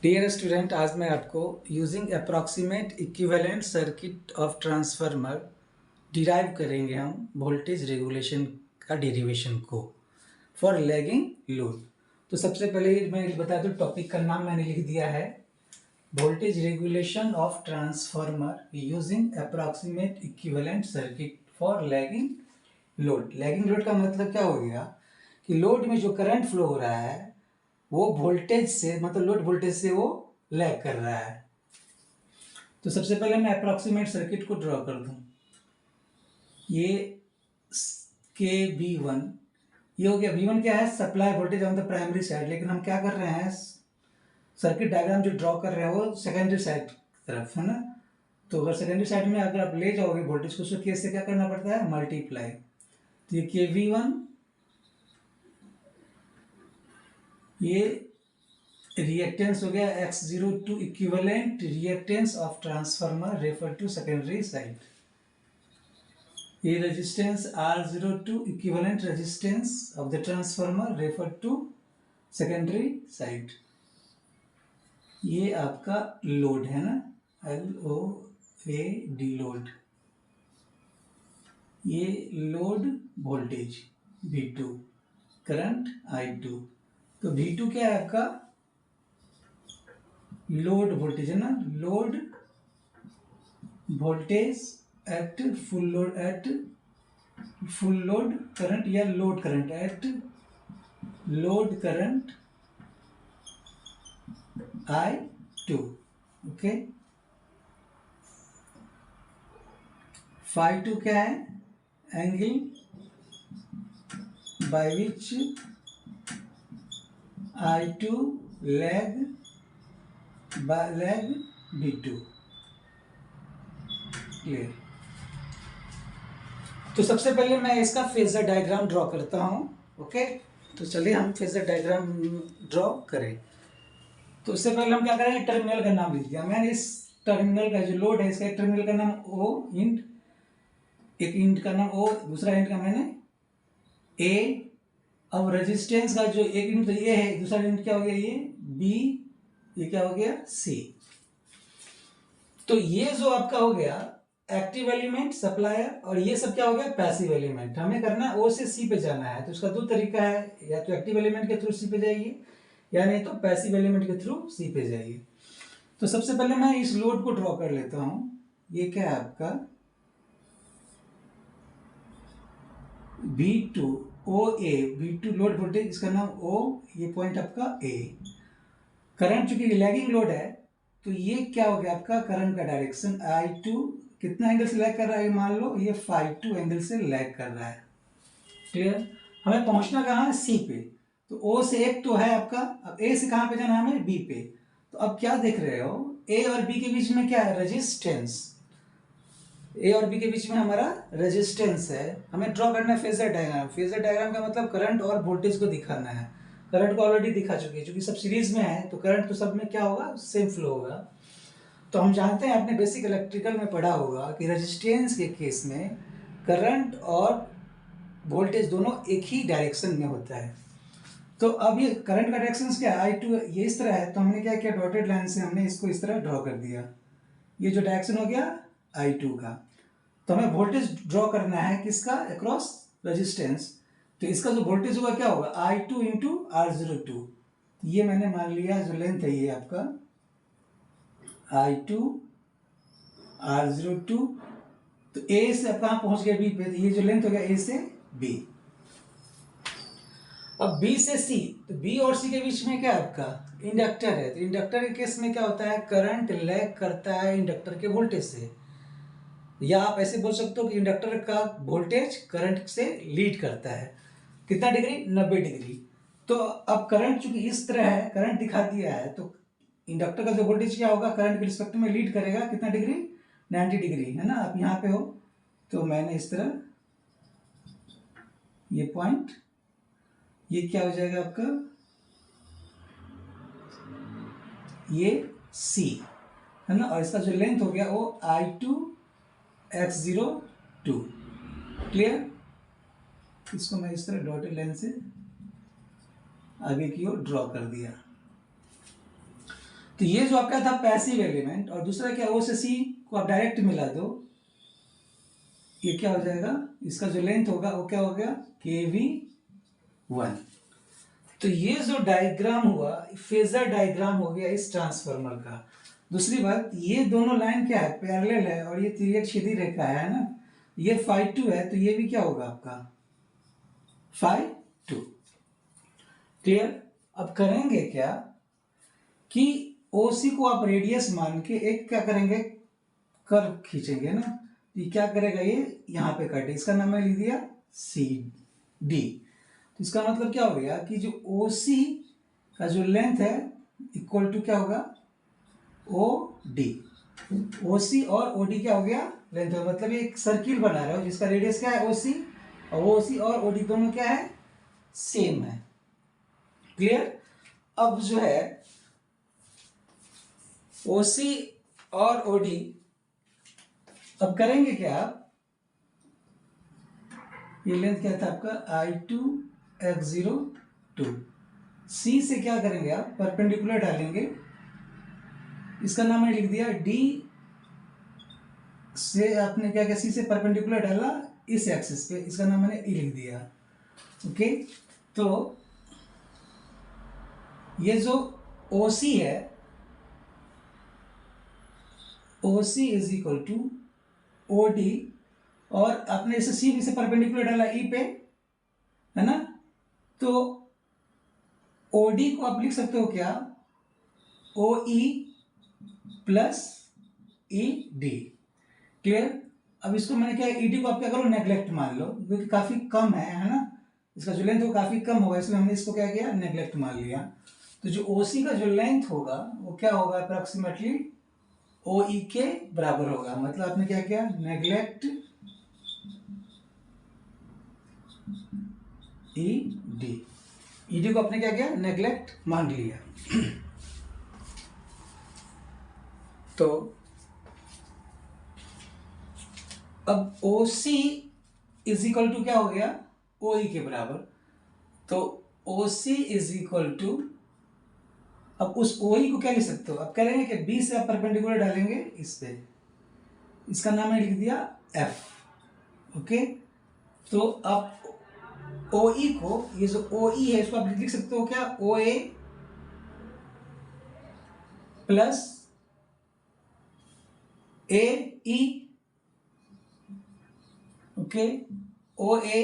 Dear student, आज मैं आपको using approximate equivalent circuit of transformer derive करेंगे हम वोल्टेज रेगुलेशन का डेरिवेशन को फॉर लैगिंग लोड। तो सबसे पहले मैं बता दूं, टॉपिक का नाम मैंने लिख दिया है voltage regulation of transformer using approximate equivalent circuit for lagging load. Lagging load का मतलब क्या हो गया कि लोड में जो करंट फ्लो हो रहा है वो वोल्टेज से, मतलब लोड वोल्टेज से वो लैग कर रहा है। तो सबसे पहले मैं अप्रॉक्सीमेट सर्किट को ड्रॉ कर दूं। ये के बी वन, ये हो गया। V1 क्या है? Supply voltage on the primary side. लेकिन हम क्या कर रहे हैं, सर्किट डायग्राम जो ड्रॉ कर रहे हैं वो सेकेंडरी साइड की तरफ है ना। तो अगर सेकेंडरी साइड में अगर आप ले जाओगे वोल्टेज को, उसको केस से क्या करना पड़ता है? मल्टीप्लाई। तो ये के V1, ये रिएक्टेंस हो गया X02 equivalent reactance of transformer refer to secondary side. ये resistance R02 equivalent resistance of the transformer refer to secondary side. ये आपका लोड है ना, LOAD लोड। ये load voltage V2, current I2। तो V2 क्या है आपका? लोड वोल्टेज है ना, load voltage at full load, at full load current या load current, at load current I2। Okay, phi 2 क्या है? Angle by which I2 lag V2। Clear? तो सबसे पहले मैं इसका फेजर डायग्राम ड्रॉ करता हूं। ओके, तो चलिए हम फेजर डायग्राम ड्रॉ करें। तो उससे पहले हम क्या करेंगे, टर्मिनल का नाम लिख दिया मैंने। इस टर्मिनल का जो लोड है, इसका एक टर्मिनल का नाम O इंट, एक इंट का नाम O, दूसरा इंट का मैंने A। अब रेजिस्टेंस का जो एक इंट तो ये है, दूसरा इंट क्या हो गया? ये B, ये क्या हो गया? C। तो ये जो आपका हो गया एक्टिव एलिमेंट सप्लायर, और ये सब क्या हो गया? Passive element. हमें करना है O से C पे जाना है। तो उसका दो तरीका है, या तो एक्टिव एलिमेंट के थ्रू C पे जाइए, या नहीं तो पैसिव एलिमेंट के थ्रू C पे जाइए। तो सबसे पहले मैं इस लोड को ड्रॉ कर लेता हूं। ये क्या है आपका? V2 OA, V2 load voltage, इसका नाम O, ये पॉइंट आपका A। करंट चूंकि लैगिंग लोड है, तो ये क्या हो गया आपका? करंट का डायरेक्शन I2 कितना एंगल से लैग कर रहा है? मान लो ये φ2 एंगल से लैग कर रहा है। क्लियर? हमें पहुंचना कहाँ है? C पे। तो O से एक तो है आपका, अब A से कहाँ पे जाना है हमें? B पे। तो अब क्या देख रहे हो, A और B के बीच में क्या है? रेजिस्टेंस। ए और बी के बीच में हमारा रेजिस्टेंस है। हमें ड्रॉ करना है फेजर डायग्राम। फेजर डायग्राम का मतलब करंट और वोल्टेज को दिखाना है। करंट को ऑलरेडी दिखा चुके हैं, क्योंकि सब सीरीज में है तो करंट तो सब में क्या होगा? सेम फ्लो होगा। तो हम जानते हैं, आपने बेसिक इलेक्ट्रिकल में पढ़ा होगा कि रेजिस्टेंस के केस में करंट और वोल्टेज दोनों एक ही डायरेक्शन में होता है। तो अब ये करंट का डायरेक्शन क्या है? I2 ये इस तरह है, तो हमने क्या किया? डॉटेड लाइन से हमने इसको इस तरह ड्रॉ कर दिया। ये जो डायरेक्शन हो गया I2 का। तो हमें वोल्टेज ड्रॉ करना है किसका? Across resistance. तो इसका जो वोल्टेज होगा क्या होगा? I2 into R02। ये मैंने मान लिया जो लेंथ है ये आपका I2 R02। तो A से आप कहाँ पहुंच गए? B पे। तो ये जो लेंथ हो गया A से B। अब B से C, तो B और C के बीच में क्या है आपका? इंडक्टर है। तो इंडक्टर के केस में क्या होता है? करंट लैग करता है इंडक्टर के वोल्टेज से, या आप ऐसे बोल सकते हो कि इंडक्टर का वोल्टेज करंट से लीड करता है। कितना डिग्री? 90 डिग्री। तो अब करंट चूंकि इस तरह है, करंट दिखा दिया है, तो इंडक्टर का जो वोल्टेज क्या होगा? करंट के रिस्पेक्ट में लीड करेगा। कितना डिग्री? 90 डिग्री, है ना। आप यहाँ पे हो तो मैंने इस तरह ये पॉइंट, ये क्या हो जाएगा आपका? ये C है ना, और इसका जो लेंथ हो गया वो I2 X02। क्लियर? इसको मैं इस तरह डॉटेड लाइन से आगे की ओर ड्रॉ कर दिया। तो ये जो आपका था पैसिव एलिमेंट, और दूसरा क्या, ओ से सी को आप डायरेक्ट मिला दो, ये क्या हो जाएगा, इसका जो लेंथ होगा वो क्या हो गया, KV1। तो ये जो डायग्राम हुआ, फेजर डायग्राम हो गया इस ट्रांसफार्मर का। दूसरी बात, ये दोनों लाइन क्या है, पैरेलल है, और ये तिर्यक क्षैतिज रेखा है ना, ये φ2 है, तो ये भी क्या होगा आपका φ2। क्लियर। अब करेंगे क्या कि OC को आप रेडियस मान के एक क्या करेंगे, कर्व खींचेंगे ना, ये क्या करेगा, ये यहाँ पे कटे, इसका नाम मैं लिख दिया CD। तो इसका मतलब क्या हो गया कि जो OC का जो लेंथ है इक्वल टू क्या होगा, OD। OC और OD क्या हो गया, लेंथ है, मतलब ये एक सर्किल बना रहा है जिसका रेडियस क्या है, OC, और OC और OD दोनों क्या है, सेम है। क्लियर। अब जो है OC और OD, अब करेंगे क्या, ये लेंथ क्या था आपका I2X02, C से क्या करेंगे आप, परपेंडिकुलर डालेंगे, इसका नाम मैंने लिख दिया D से, आपने क्या किया, C से परपेंडिकुलर डाला इस एक्सिस पे, इसका नाम मैंने E लिख दिया। ओके, तो ये जो OC है, OC is equal to OD, और आपने इसे C से परपेंडिकुलर डाला E पे, है ना, तो OD को आप लिख सकते हो क्या, OE प्लस ED। क्लियर। अब इसको मैंने क्या, ED को आप क्या करो, नेग्लेक्ट मान लो, क्योंकि काफी कम है ना, इसका जो लेंथ वो काफी कम होगा, इसलिए हमने इसको क्या किया, नेग्लेक्ट मान लिया। तो जो OC का जो लेंथ होगा वो क्या होगा, अप्रोक्सीमेटली OE के बराबर होगा। मतलब आपने क्या किया, नेग्लेक्ट ED को आपने क्या किया, नेग्लेक्ट मान लिया। तो अब OC इज इक्वल टू क्या हो गया, OE के बराबर। तो OC इज इक्वल टू, अब उस OE को क्या लिख सकते हो, अब करेंगे कि B से आप परपेंडिकुलर डालेंगे इस पे, इसका नाम मैंने लिख दिया F। ओके, तो आप OE को, ये जो OE है इसको आप लिख सकते हो क्या, OA plus AE। Okay, OA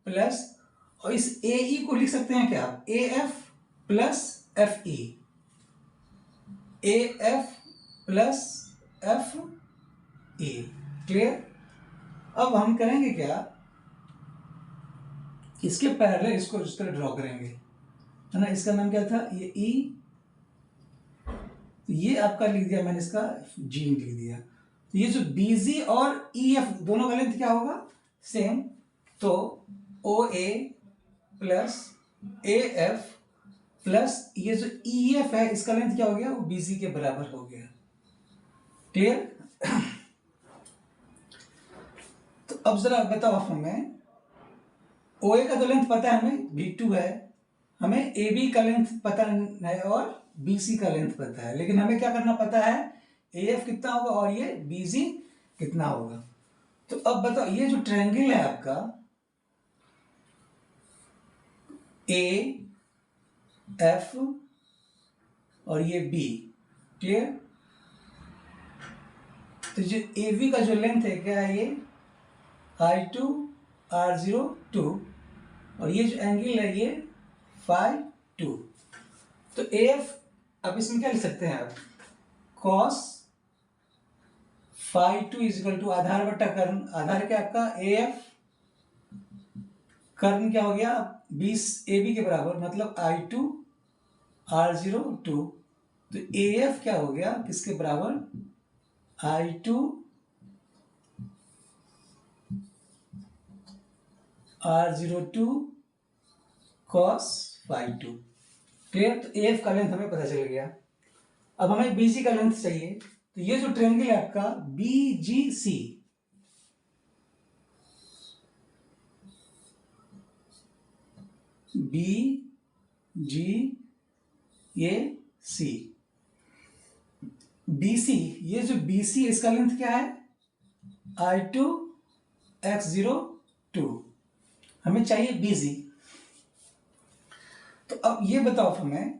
plus, और इस AE को लिख सकते हैं क्या, AF plus FE, AF plus FE। Clear. अब हम करेंगे क्या, इसके पैरेलल इसको इस तरह ड्रॉ करेंगे, है ना, इसका नाम क्या था, ये E, तो ये आपका लिख दिया मैंने, इसका G लिख दिया। तो ये जो BG और EF दोनों का लेंथ क्या होगा, सेम। तो OA प्लस AF प्लस ये जो EF है, इसका लेंथ क्या हो गया, वो BG के बराबर हो गया। क्लियर। तो अब जरा बताओ हमें, OA का तो लेंथ पता है हमें, B2 है, हमें AB का लेंथ पता है और BC का लेंथ पता है, लेकिन हमें क्या करना पता है, AF कितना होगा और ये BG कितना होगा। तो अब बताओ, ये जो ट्रायंगल है आपका AF और ये B, क्लियर। तो जो AB का जो लेंथ है क्या है, ये I2R02, और ये जो एंगल है ये φ2। तो AF, अब इसमें क्या लिख सकते हैं आप, cos φ2 इज इक्वल टू आधार बट्टा कर्ण, आधार क्या आपका AF, कर्ण क्या हो गया 20 AB के बराबर, मतलब I2R02। तो AF क्या हो गया, किसके बराबर, I2R02 cos φ2। क्लियर। तो AF का लेंथ हमें पता चल गया। अब हमें BC का लेंथ चाहिए, तो ये जो ट्रायंगल है आपका BGC, BGAC, BC, ये जो BC इसका लेंथ क्या है, I2 x02, हमें चाहिए BC। तो अब ये बताओ हमें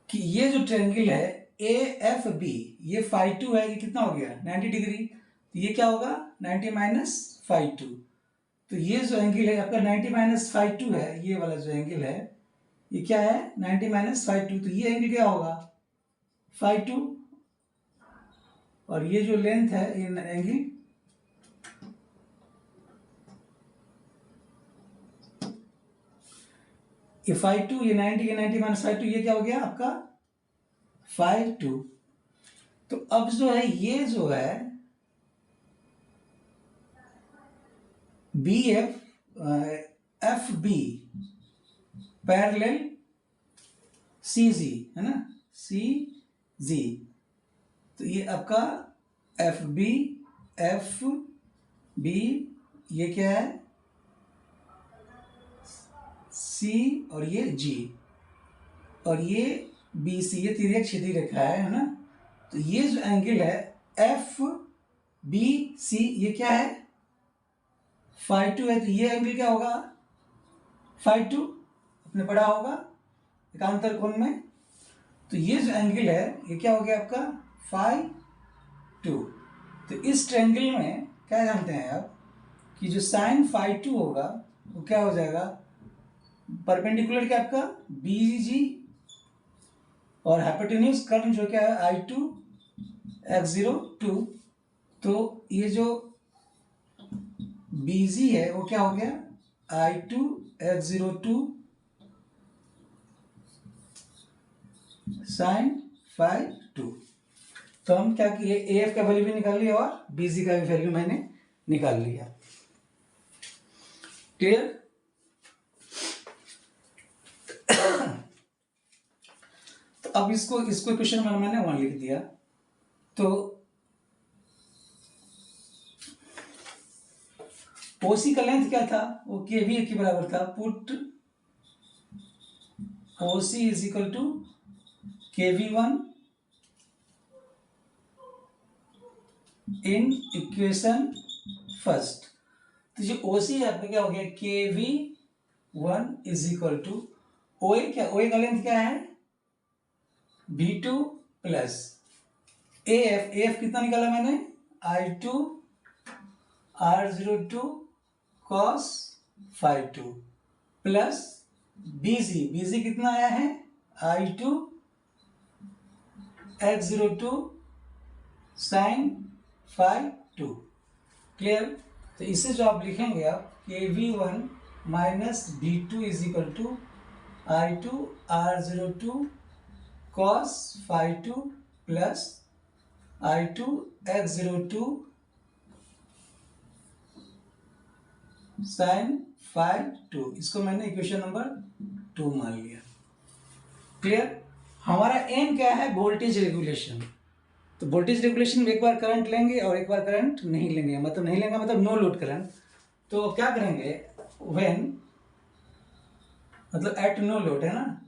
कि ये जो ट्रायंगल है AFB, ये φ2 है, ये कितना हो गया 90 डिग्री, तो ये क्या होगा 90 माइनस φ2। तो ये जो एंगल है आपका 90 माइनस φ2 है, ये वाला जो एंगल है ये क्या है 90 माइनस φ2, तो ये एंगल क्या होगा φ2, और ये जो लेंथ है ये एंगल ये φ2, ये 90 माइनस φ2, ये क्या हो गया आपका φ2। तो अब जो है ये जो है FB पैरेलल CG है ना, CG, तो ये आपका FB ये क्या है C और ये G, और ये BC, ये तिर्यक क्षैतिज रेखा है ना। तो ये जो एंगल है FBC, ये क्या है φ2 है, तो ये एंगल क्या होगा φ2, आपने पढ़ा होगा एकांतर कोण में। तो ये जो एंगल है ये क्या हो गया आपका φ2। तो इस ट्रायंगल में क्या जानते हैं आप कि जो साइन φ2 होगा वो क्या हो जाएगा परपेंडिकुलर क्या आपका BG, और हाइपोटेन्यूज कर्व जो क्या है I2 x02। तो ये जो BG है वो क्या हो गया I2 x02 साइन φ2। तो हम क्या किए AF का वैल्यू भी निकाल लिया और BG का भी वैल्यू मैंने निकाल लिया। क्लियर। तो अब इसको क्वेश्चन में मैंने 1 लिख दिया। तो OC का लेंथ क्या था वो KV के बराबर था, put OC is equal to KV1 in equation first. तो जो OC है आपका क्या हो गया KV1 is equal to OA, क्या OA का लेंथ क्या है B2 प्लस AF कितना निकाला मैंने I2 R02 cos φ2 plus BG कितना आया है I2 x02 sin φ2। क्लियर। तो इसे जो आप लिखेंगे आप KV1 minus B2 is equal to I2 R02 cos φ2 plus I2 x02 sin φ2, इसको मैंने इक्वेशन नंबर 2 मान लिया। क्लियर। हमारा एम क्या है वोल्टेज रेगुलेशन। तो वोल्टेज रेगुलेशन में एक बार करंट लेंगे और एक बार करंट नहीं लेंगे, मतलब नहीं लेंगे मतलब नो लोड करंट। तो क्या करेंगे व्हेन मतलब एट नो लोड है ना,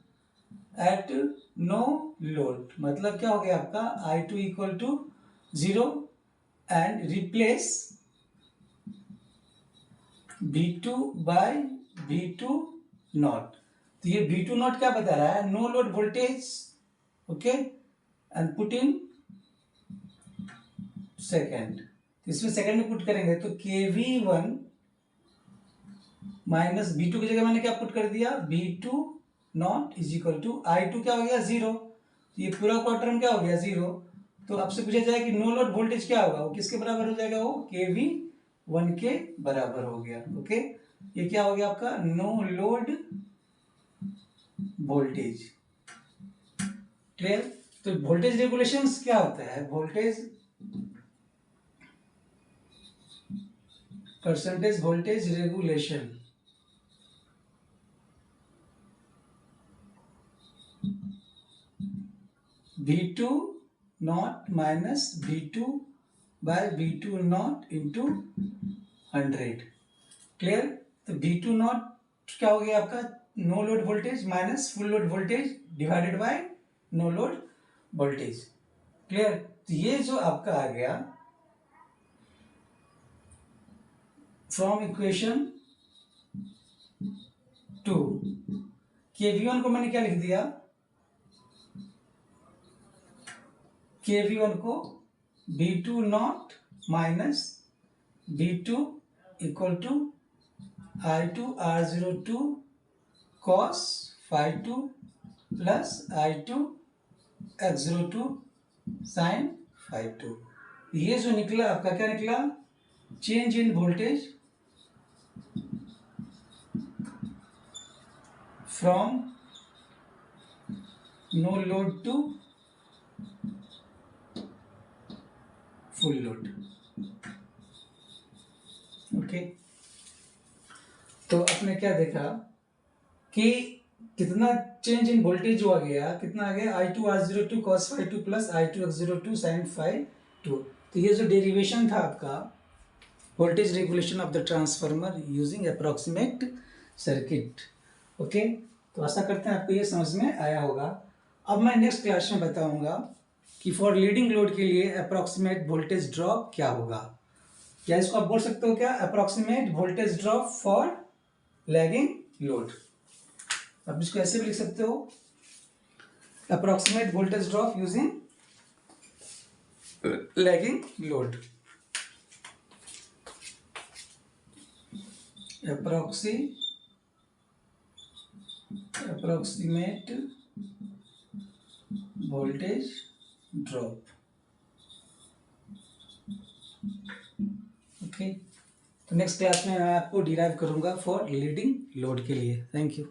एट नो लोड मतलब क्या हो गया आपका I2 equal to 0 and replace V2 by V2 not. तो ये V2 नॉट क्या बता रहा है no load voltage, okay, and put in second. इसमें सेकेंड में पुट करेंगे तो KV1 माइनस B2 की जगह मैंने क्या पुट कर दिया V2 not is equal to I2 क्या हो गया 0, तो ये पूरा क्वार्टर क्या हो गया 0। तो आपसे पूछा जाए कि नो लोड वोल्टेज क्या होगा, वो किसके बराबर हो जाएगा, वो KV1 के बराबर हो गया। ओके, ये क्या हो गया आपका नो लोड वोल्टेज। क्लियर। तो वोल्टेज रेगुलेशंस क्या होता है, voltage percentage voltage regulation. V2 not minus V2 by V2 not into 100। Clear. तो V2 नॉट क्या हो गया आपका no load voltage minus full load voltage divided by no load voltage. Clear? तो ये जो आपका आ गया फ्रॉम इक्वेशन 2, KV1 को मैंने क्या लिख दिया, KV1 को V2 not minus V2 equal to I2 R02 cos phi 2 plus I2 X02 sin phi 2। ये जो निकला आपका क्या निकला, change in voltage from no load to full load. Okay, तो आपने क्या देखा कि कितना चेंज इन वोल्टेज हुआ गया, कितना आ गया, I2 R02 cos phi 2 plus I2 X02 sin phi 2। तो ये जो डेरिवेशन था आपका voltage regulation of the transformer using approximate circuit. Okay, तो आशा करते हैं आपको ये समझ में आया होगा। अब मैं नेक्स्ट क्लास में बताऊंगा कि फॉर लीडिंग लोड के लिए अप्रॉक्सीमेट वोल्टेज ड्रॉप क्या होगा, या इसको आप बोल सकते हो क्या, approximate voltage drop for lagging load. आप इसको ऐसे भी लिख सकते हो, approximate voltage drop using lagging load. Approximate voltage drop. Okay, तो नेक्स्ट क्लास में मैं आपको डिराइव करूंगा फॉर लीडिंग लोड के लिए। Thank you.